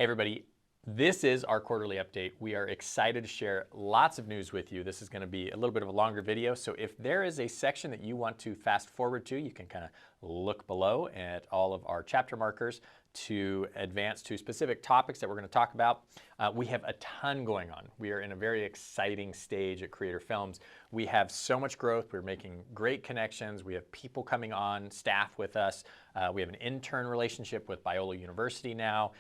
Hey everybody, this is our quarterly update. We are excited to share lots of news with you. This is going to be a little bit of a longer video, so if there is a section that you want to fast forward to, you can kind of look below at all of our chapter markers to advance to specific topics that we're going to talk about. We have a ton going on. We are in a very exciting stage at Creator Films. We have so much growth. We're making great connections. We have people coming on staff with us. We have an intern relationship with Biola University now.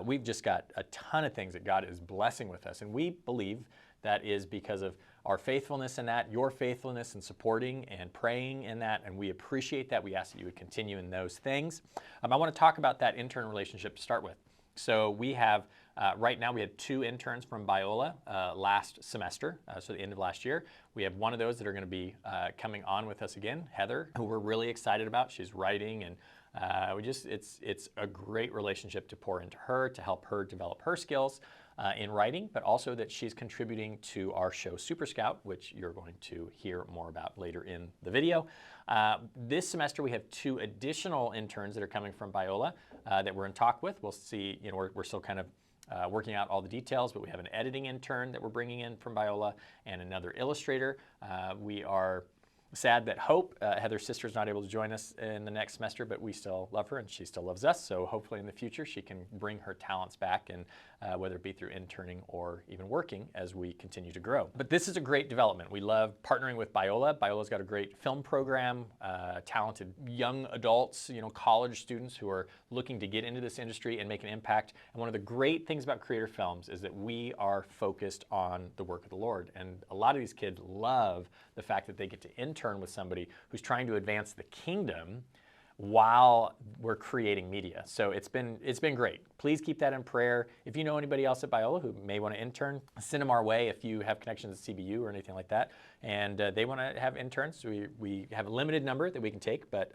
We've just got a ton of things that God is blessing with us, and we believe that is because of our faithfulness in that, your faithfulness in supporting and praying in that, and we appreciate that. We ask that you would continue in those things. I want to talk about that intern relationship to start with. So we have, right now we had 2 interns from Biola last semester, so the end of last year. We have one of those that are going to be coming on with us again, Heather, who we're really excited about. She's writing, and it's a great relationship to pour into her, to help her develop her skills in writing, but also that she's contributing to our show Super Scout, which you're going to hear more about later in the video. This semester we have 2 additional interns that are coming from Biola that we're in talk with. We'll see, we're still kind of working out all the details, but we have an editing intern that we're bringing in from Biola and another illustrator. We are sad that Hope, Heather's sister, is not able to join us in the next semester, but we still love her and she still loves us. So hopefully in the future she can bring her talents back, and whether it be through interning or even working as we continue to grow. But this is a great development. We love partnering with Biola. Biola's got a great film program, talented young adults, college students who are looking to get into this industry and make an impact. And one of the great things about Creator Films is that we are focused on the work of the Lord. And a lot of these kids love the fact that they get to intern with somebody who's trying to advance the kingdom while we're creating media. So it's been great. Please keep that in prayer. If you know anybody else at Biola who may want to intern, send them our way if you have connections at CBU or anything like that, and they want to have interns. We have a limited number that we can take, but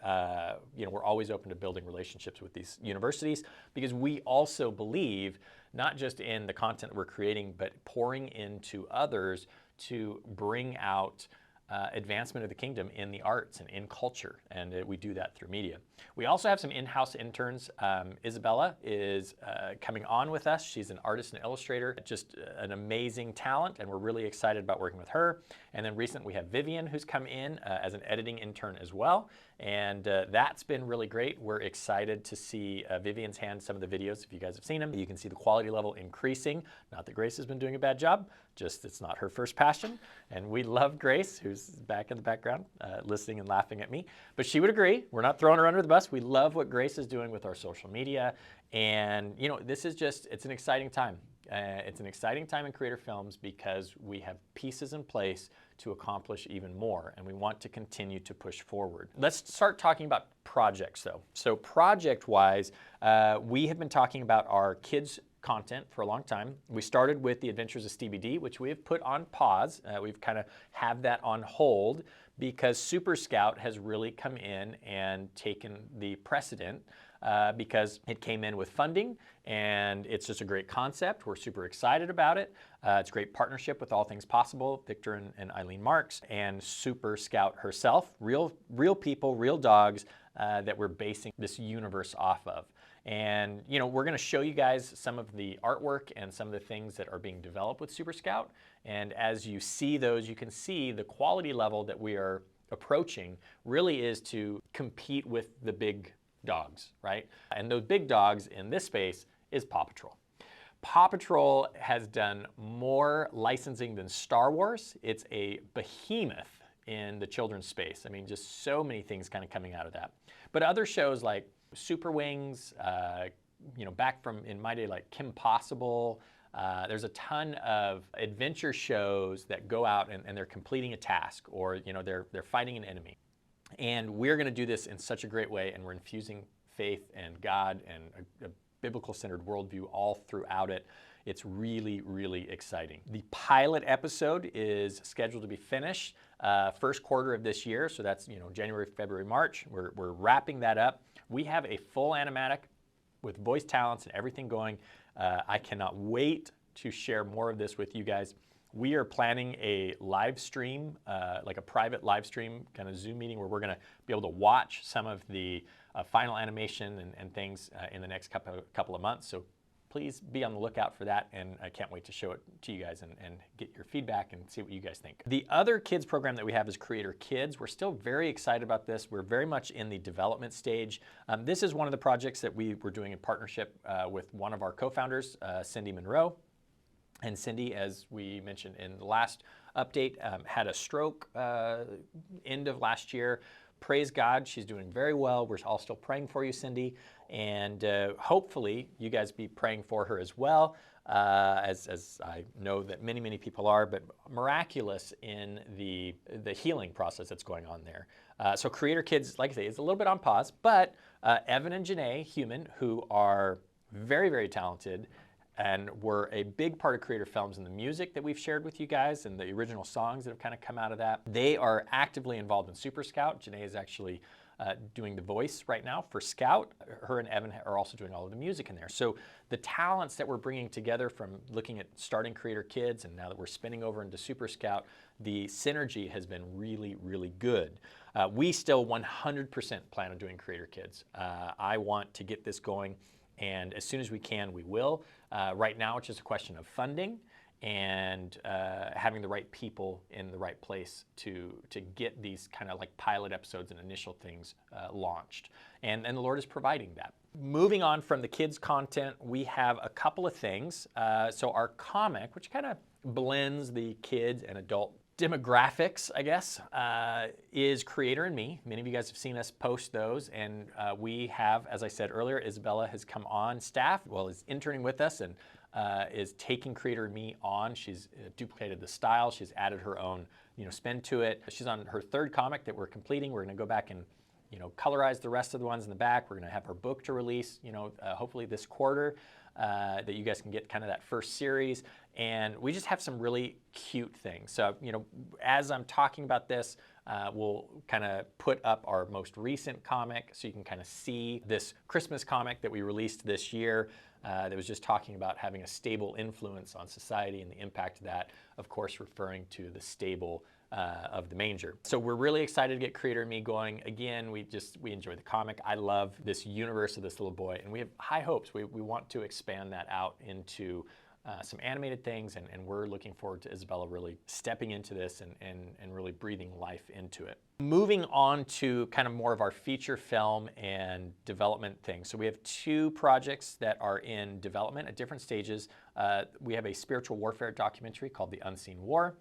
we're always open to building relationships with these universities, because we also believe not just in the content that we're creating, but pouring into others to bring out advancement of the kingdom in the arts and in culture, and we do that through media. We also have some in-house interns. Isabella is coming on with us. She's an artist and illustrator, just an amazing talent, and we're really excited about working with her. And then recently we have Vivian, who's come in as an editing intern as well, and that's been really great. We're excited to see Vivian's hand some of the videos. If you guys have seen them, you can see the quality level increasing. Not that Grace has been doing a bad job, just it's not her first passion. And we love Grace, who's back in the background listening and laughing at me. But she would agree. We're not throwing her under the bus. We love what Grace is doing with our social media. And this is it's an exciting time. It's an exciting time in Creator Films because we have pieces in place to accomplish even more, and we want to continue to push forward. Let's start talking about projects though. So project-wise, we have been talking about our kids' content for a long time. We started with The Adventures of Stevie D, which we have put on pause. We've kind of have that on hold because Super Scout has really come in and taken the precedent because it came in with funding, and it's just a great concept. We're super excited about it. It's a great partnership with All Things Possible, Victor and Eileen Marks, and Super Scout herself, real people, real dogs that we're basing this universe off of. And we're going to show you guys some of the artwork and some of the things that are being developed with Super Scout. And as you see those, you can see the quality level that we are approaching really is to compete with the big dogs, right? And those big dogs in this space is Paw Patrol. Paw Patrol has done more licensing than Star Wars. It's a behemoth in the children's space. I mean, just so many things kind of coming out of that. But other shows like Super Wings, back from in my day, like Kim Possible. There's a ton of adventure shows that go out and they're completing a task, or they're fighting an enemy. And we're going to do this in such a great way, and we're infusing faith and God and a biblical-centered worldview all throughout it. It's really, really exciting. The pilot episode is scheduled to be finished first quarter of this year, so that's January, February, March. We're wrapping that up. We have a full animatic with voice talents and everything going. I cannot wait to share more of this with you guys. We are planning a live stream, like a private live stream kind of Zoom meeting, where we're going to be able to watch some of the final animation and things in the next couple of months. So please be on the lookout for that, and I can't wait to show it to you guys and get your feedback and see what you guys think. The other kids program that we have is Creator Kids. We're still very excited about this. We're very much in the development stage. This is one of the projects that we were doing in partnership with one of our co-founders, Cindy Monroe. And Cindy, as we mentioned in the last update, had a stroke end of last year. Praise God, she's doing very well. We're all still praying for you, Cindy. And hopefully you guys be praying for her as well, as I know that many, many people are, but miraculous in the healing process that's going on there. So Creator Kids, like I say, is a little bit on pause, but Evan and Janae Human, who are very, very talented, and were a big part of Creator Films and the music that we've shared with you guys and the original songs that have kind of come out of that. They are actively involved in Super Scout. Janae is actually doing the voice right now for Scout. Her and Evan are also doing all of the music in there. So the talents that we're bringing together from looking at starting Creator Kids and now that we're spinning over into Super Scout, the synergy has been really, really good. We still 100% plan on doing Creator Kids. I want to get this going, and as soon as we can, we will. Right now, it's just a question of funding and having the right people in the right place to get these kind of like pilot episodes and initial things launched. And the Lord is providing that. Moving on from the kids' content, we have a couple of things. So our comic, which kind of blends the kids and adult demographics, I guess, is Creator and Me. Many of you guys have seen us post those, and we have, as I said earlier, Isabella has come on staff, well, is interning with us and is taking Creator and Me on. She's duplicated the style. She's added her own, spin to it. She's on her third comic that we're completing. We're going to go back and colorize the rest of the ones in the back. We're going to have her book to release, hopefully this quarter, that you guys can get kind of that first series. And we just have some really cute things. So, as I'm talking about this, we'll kind of put up our most recent comic so you can kind of see this Christmas comic that we released this year that was just talking about having a stable influence on society and the impact of that, of course, referring to the stable of the manger. So we're really excited to get Creator and Me going. Again, we enjoy the comic. I love this universe of this little boy, and we have high hopes. We want to expand that out into some animated things, and we're looking forward to Isabella really stepping into this and really breathing life into it. Moving on to kind of more of our feature film and development things. So we have two projects that are in development at different stages. We have a spiritual warfare documentary called The Unseen War.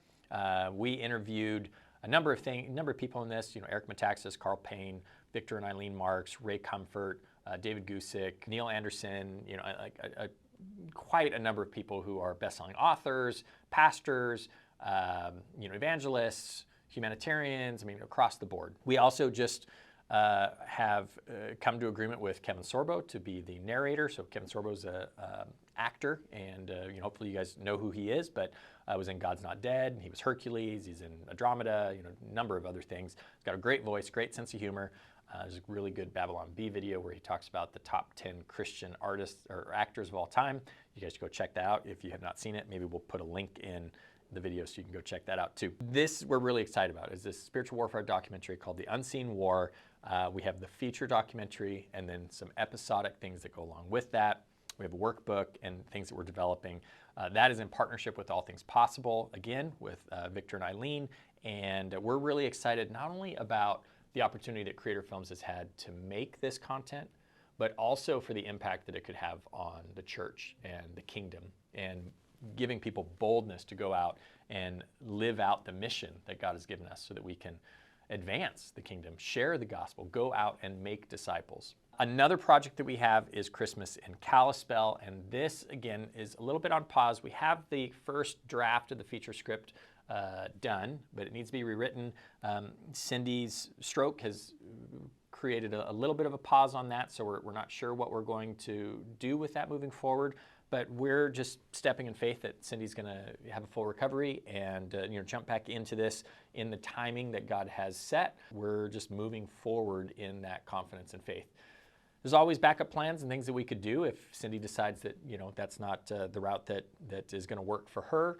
We interviewed a number of people in this, Eric Metaxas, Carl Payne, Victor and Eileen Marks, Ray Comfort, David Gusick, Neil Anderson, quite a number of people who are best-selling authors, pastors, evangelists, humanitarians, across the board. We also just have come to agreement with Kevin Sorbo to be the narrator. So Kevin Sorbo's an actor, and hopefully you guys know who he is, but was in God's Not Dead. He was Hercules. He's in Andromeda, a number of other things. He's got a great voice, great sense of humor. There's a really good Babylon Bee video where he talks about the top 10 Christian artists or actors of all time. You guys should go check that out if you have not seen it. Maybe we'll put a link in the video so you can go check that out too. This we're really excited about is this spiritual warfare documentary called The Unseen War. We have the feature documentary and then some episodic things that go along with that. We have a workbook and things that we're developing. That is in partnership with All Things Possible, again, with Victor and Eileen. And we're really excited not only about the opportunity that Creator Films has had to make this content, but also for the impact that it could have on the church and the kingdom and giving people boldness to go out and live out the mission that God has given us so that we can advance the kingdom, share the gospel, go out and make disciples. Another project that we have is Christmas in Kalispell, and this, again, is a little bit on pause. We have the first draft of the feature script done, but it needs to be rewritten. Cindy's stroke has created a little bit of a pause on that, so we're not sure what we're going to do with that moving forward, but we're just stepping in faith that Cindy's going to have a full recovery and jump back into this in the timing that God has set. We're just moving forward in that confidence and faith. There's always backup plans and things that we could do if Cindy decides that that's not the route that is going to work for her.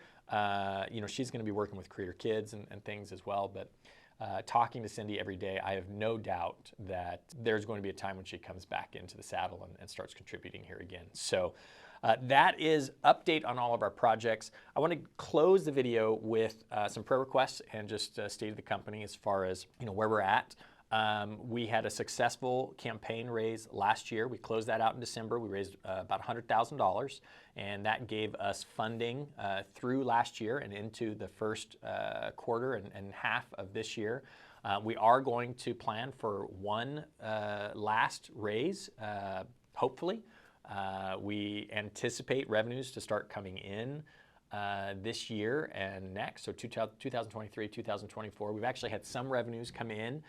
She's going to be working with Creator Kids and things as well. But talking to Cindy every day, I have no doubt that there's going to be a time when she comes back into the saddle and starts contributing here again. So That is update on all of our projects. I want to close the video with some prayer requests and just state of the company as far as where we're at. We had a successful campaign raise last year. We closed that out in December. We raised about $100,000, and that gave us funding through last year and into the first quarter and half of this year. We are going to plan for one last raise, hopefully. We anticipate revenues to start coming in this year and next, so 2023, 2024. We've actually had some revenues come in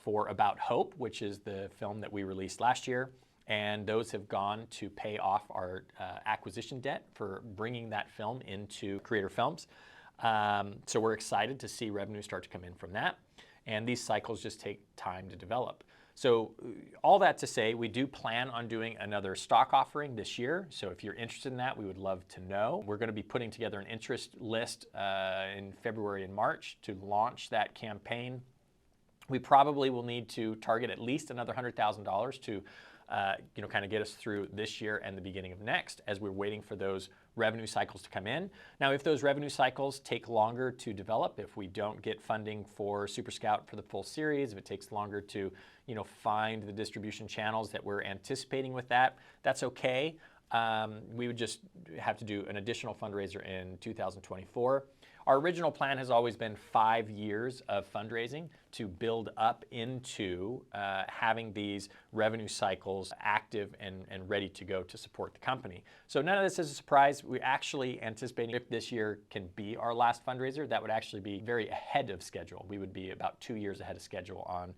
for About Hope, which is the film that we released last year, and those have gone to pay off our acquisition debt for bringing that film into Creator Films. So we're excited to see revenue start to come in from that, and these cycles just take time to develop. So all that to say, we do plan on doing another stock offering this year. So if you're interested in that, we would love to know. We're going to be putting together an interest list in February and March to launch that campaign. We probably will need to target at least another $100,000 to kind of get us through this year and the beginning of next as we're waiting for those revenue cycles to come in. Now, if those revenue cycles take longer to develop, if we don't get funding for Super Scout for the full series, if it takes longer to find the distribution channels that we're anticipating with that, that's okay. We would just have to do an additional fundraiser in 2024. Our original plan has always been 5 years of fundraising to build up into having these revenue cycles active and ready to go to support the company. So none of this is a surprise. We're actually anticipating if this year can be our last fundraiser, that would actually be very ahead of schedule. We would be about 2 years ahead of schedule on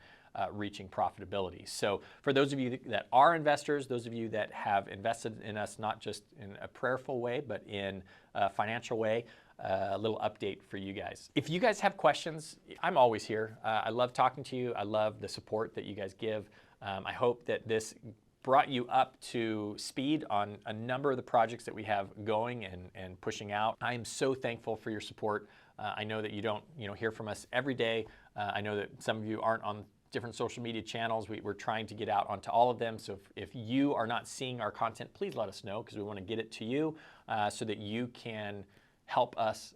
reaching profitability. So for those of you that are investors, those of you that have invested in us, not just in a prayerful way, but in a financial way, a little update for you guys. If you guys have questions, I'm always here. I love talking to you. I love the support that you guys give. I hope that this brought you up to speed on a number of the projects that we have going and pushing out. I am so thankful for your support. I know that you don't hear from us every day. I know that some of you aren't on different social media channels. We're trying to get out onto all of them. So if you are not seeing our content, please let us know, because we want to get it to you so that you can help us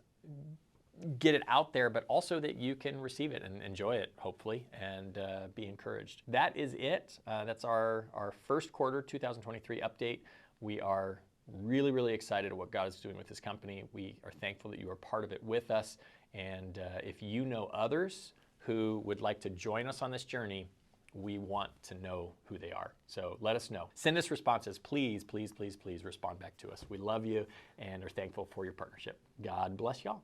get it out there, but also that you can receive it and enjoy it, hopefully, and be encouraged. That is it. That's our first quarter 2023 update. We are really, really excited at what God is doing with this company. We are thankful that you are part of it with us. And if you know others who would like to join us on this journey, we want to know who they are. So let us know. Send us responses. Please, please, please, please respond back to us. We love you and are thankful for your partnership. God bless y'all.